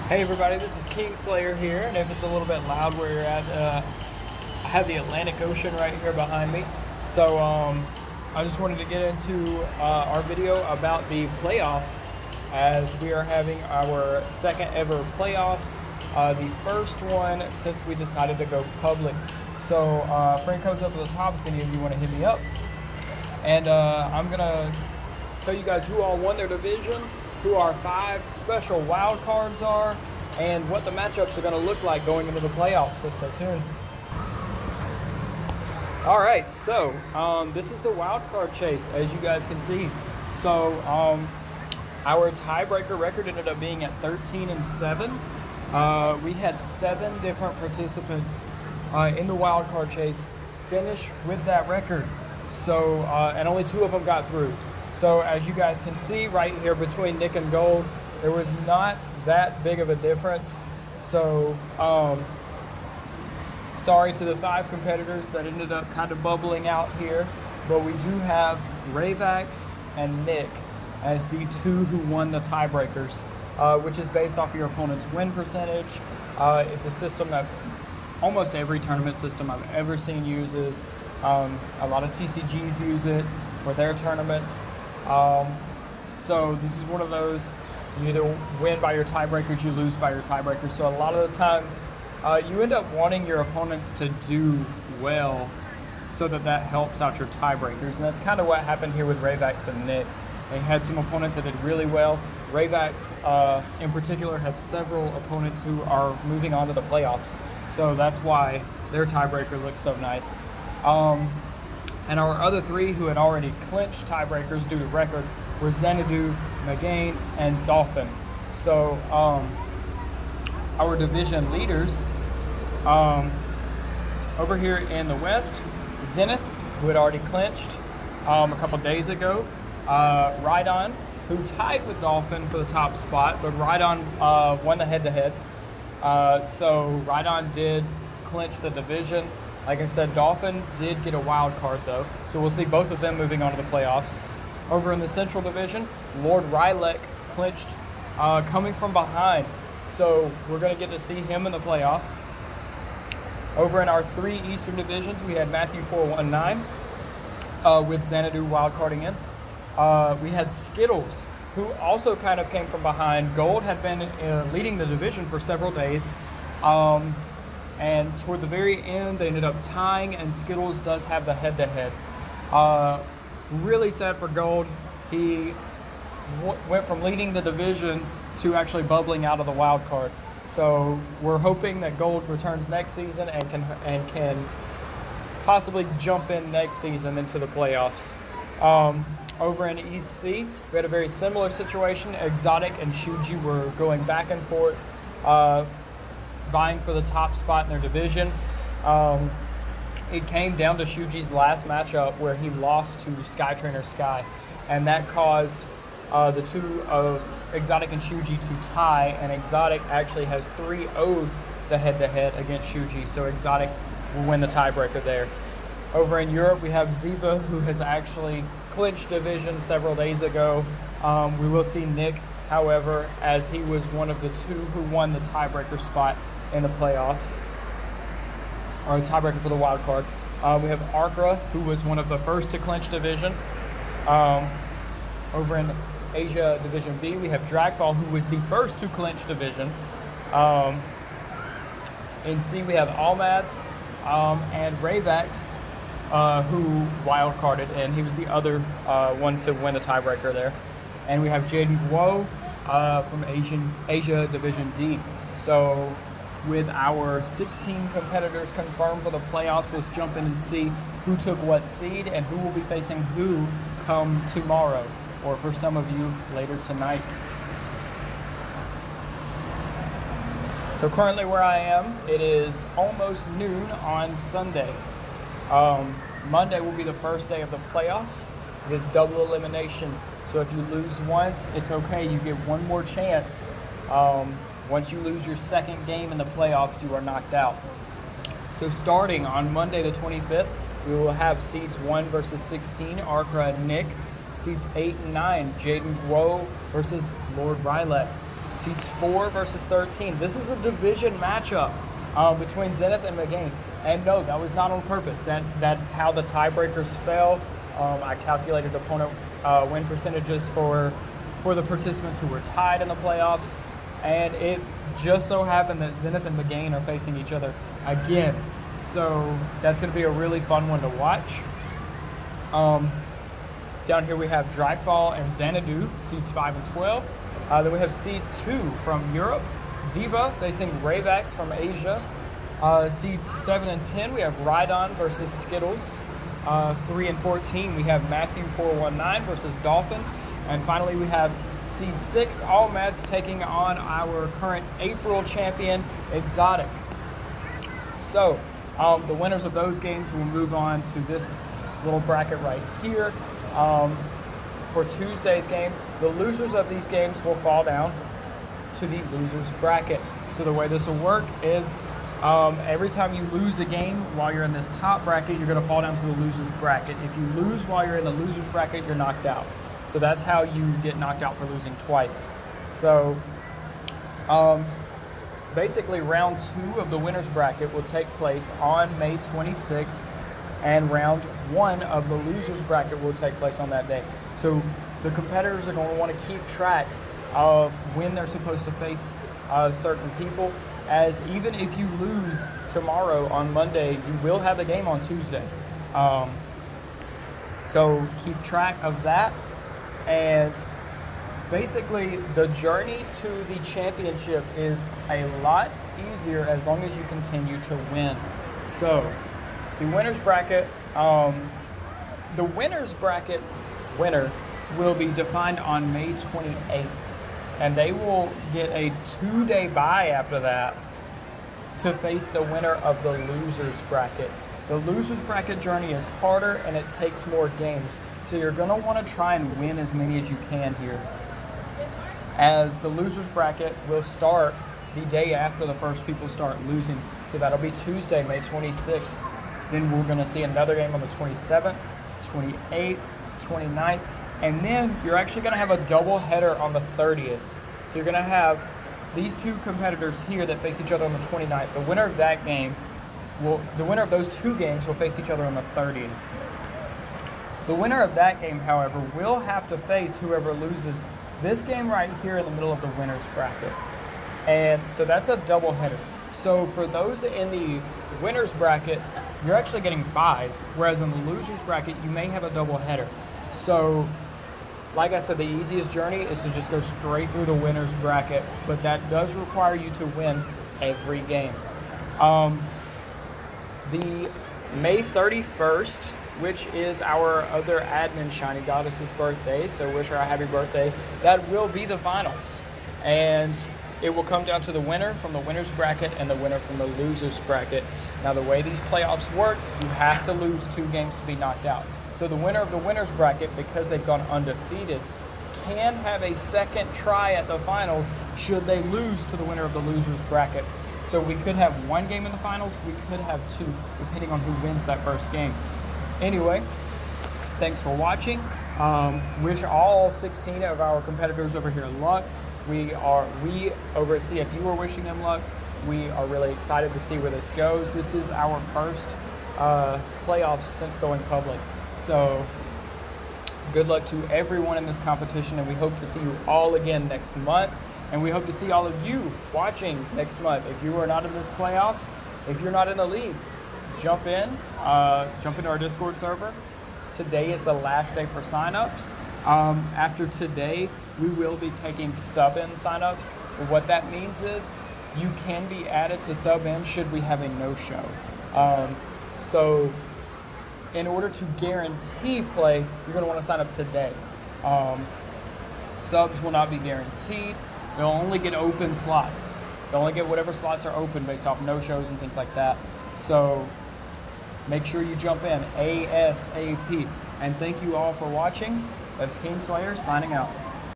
Hey everybody, this is Kingslayer here, and if it's a little bit loud where you're at, I have the Atlantic Ocean right here behind me. So I just wanted to get into our video about the playoffs, as we are having our second ever playoffs, the first one since we decided to go public. So friend comes up at the top if any of you want to hit me up, and I'm gonna tell you guys who all won their divisions, who our 5 special wild cards are, and what the matchups are going to look like going into the playoffs, so stay tuned. All right, so this is the wild card chase, as you guys can see. So our tiebreaker record ended up being at 13-7. We had 7 different participants in the wild card chase finish with that record. So and only 2 of them got through. So as you guys can see right here between Nick and Gold, there was not that big of a difference. So sorry to the 5 competitors that ended up kind of bubbling out here, but we do have Ravax and Nick as the 2 who won the tiebreakers, which is based off your opponent's win percentage. It's a system that almost every tournament system I've ever seen uses. A lot of TCGs use it for their tournaments. So this is one of those, you either win by your tiebreakers, you lose by your tiebreakers. So a lot of the time, you end up wanting your opponents to do well so that helps out your tiebreakers. And that's kind of what happened here with Ravax and Nick. They had some opponents that did really well. Ravax, in particular, had several opponents who are moving on to the playoffs. So that's why their tiebreaker looks so nice. And our other 3 who had already clinched tiebreakers due to record were Xanadu, Magain, and Dolphin. So our division leaders over here in the West, Zenith, who had already clinched a couple days ago, Rhydon, who tied with Dolphin for the top spot, but Rhydon won the head-to-head. So Rhydon did clinch the division. Like I said, Dolphin did get a wild card though, so we'll see both of them moving on to the playoffs. Over in the Central Division, Lord Rylek clinched coming from behind, so we're going to get to see him in the playoffs. Over in our 3 Eastern Divisions, we had Matthew 419 with Xanadu wildcarding in. We had Skittles, who also kind of came from behind. Gold had been leading the division for several days. And toward the very end, they ended up tying, and Skittles does have the head-to-head. Really sad for Gold. He went from leading the division to actually bubbling out of the wild card. So we're hoping that Gold returns next season and can possibly jump in next season into the playoffs. Over in East C, we had a very similar situation. Exotic and Shuji were going back and forth, vying for the top spot in their division. It came down to Shuji's last matchup where he lost to Sky Trainer Sky, and that caused the 2 of Exotic and Shuji to tie, and Exotic actually has 3-0'd the head-to-head against Shuji, so Exotic will win the tiebreaker there. Over in Europe, we have Ziva, who has actually clinched division several days ago. We will see Nick, however, as he was one of the 2 who won the tiebreaker spot in the playoffs, or a tiebreaker for the wild card. We have Arkra, who was one of the first to clinch division. Over in Asia Division B, we have Dragfall, who was the first to clinch division. In C, we have Almads and Ravax, who wild carded, and he was the other one to win the tiebreaker there. And we have Jaden Guo from Asia Division D. So with our 16 competitors confirmed for the playoffs, let's jump in and see who took what seed and who will be facing who come tomorrow, or for some of you, later tonight. So currently where I am, it is almost noon on Sunday. Monday will be the first day of the playoffs. It is double elimination. So if you lose once, it's okay. You get one more chance. Once you lose your second game in the playoffs, you are knocked out. So starting on Monday the 25th, we will have seeds 1 versus 16, Arkra and Nick. Seeds 8 and 9, Jaden Guo versus Lord Rylek. Seeds 4 versus 13. This is a division matchup between Zenith and McGain. And no, that was not on purpose. That's how the tiebreakers fell. I calculated opponent win percentages for the participants who were tied in the playoffs. And it just so happened that Zenith and McGain are facing each other again. So that's going to be a really fun one to watch. Down here we have Dragfall and Xanadu, seeds 5 and 12. Then we have seed 2 from Europe, Ziva facing Ravax from Asia. Seeds 7 and 10, we have Rhydon versus Skittles. 3 and 14, we have Matthew 419 versus Dolphin. And finally, we have seed 6, All Mads taking on our current April champion, Exotic. So, the winners of those games will move on to this little bracket right here. For Tuesday's game, the losers of these games will fall down to the losers bracket. So the way this will work is every time you lose a game while you're in this top bracket, you're going to fall down to the losers bracket. If you lose while you're in the losers bracket, you're knocked out. So that's how you get knocked out for losing twice. So basically round 2 of the winners bracket will take place on May 26th, and round 1 of the losers bracket will take place on that day. So the competitors are going to want to keep track of when they're supposed to face certain people, as even if you lose tomorrow on Monday, you will have the game on Tuesday. So keep track of that. And basically the journey to the championship is a lot easier as long as you continue to win. So the winners bracket, winner will be defined on May 28th, and they will get a 2-day bye after that to face the winner of the losers bracket. The losers bracket journey is harder and it takes more games, so you're going to want to try and win as many as you can here, as the losers bracket will start the day after the first people start losing. So that'll be Tuesday, May 26th. Then we're going to see another game on the 27th, 28th, 29th, and then you're actually going to have a double header on the 30th. So you're going to have these two competitors here that face each other on the 29th. The winner of that game the winner of those 2 games will face each other on the 30th. The winner of that game, however, will have to face whoever loses this game right here in the middle of the winners bracket. And so that's a double header. So for those in the winners bracket, you're actually getting buys, whereas in the losers bracket, you may have a double header. So, like I said, the easiest journey is to just go straight through the winners bracket, but that does require you to win every game. The May 31st, which is our other admin, Shiny Goddess's birthday, so wish her a happy birthday, that will be the finals. And it will come down to the winner from the winners bracket and the winner from the losers bracket. Now, the way these playoffs work, you have to lose 2 games to be knocked out. So the winner of the winners bracket, because they've gone undefeated, can have a second try at the finals should they lose to the winner of the losers bracket. So we could have 1 game in the finals, we could have 2, depending on who wins that first game. Anyway, thanks for watching. Wish all 16 of our competitors over here luck. We over at CFU are wishing them luck. We are really excited to see where this goes. This is our first playoffs since going public. So good luck to everyone in this competition, and we hope to see you all again next month. And we hope to see all of you watching next month. If you are not in this playoffs, if you're not in the league, jump into our Discord server. Today is the last day for signups. After today, we will be taking sub-in signups. What that means is you can be added to sub-in should we have a no-show. So in order to guarantee play, you're going to want to sign up today. Subs will not be guaranteed. They'll only get open slots. They'll only get whatever slots are open based off no-shows and things like that. So make sure you jump in ASAP. And thank you all for watching. That's Kingslayer signing out.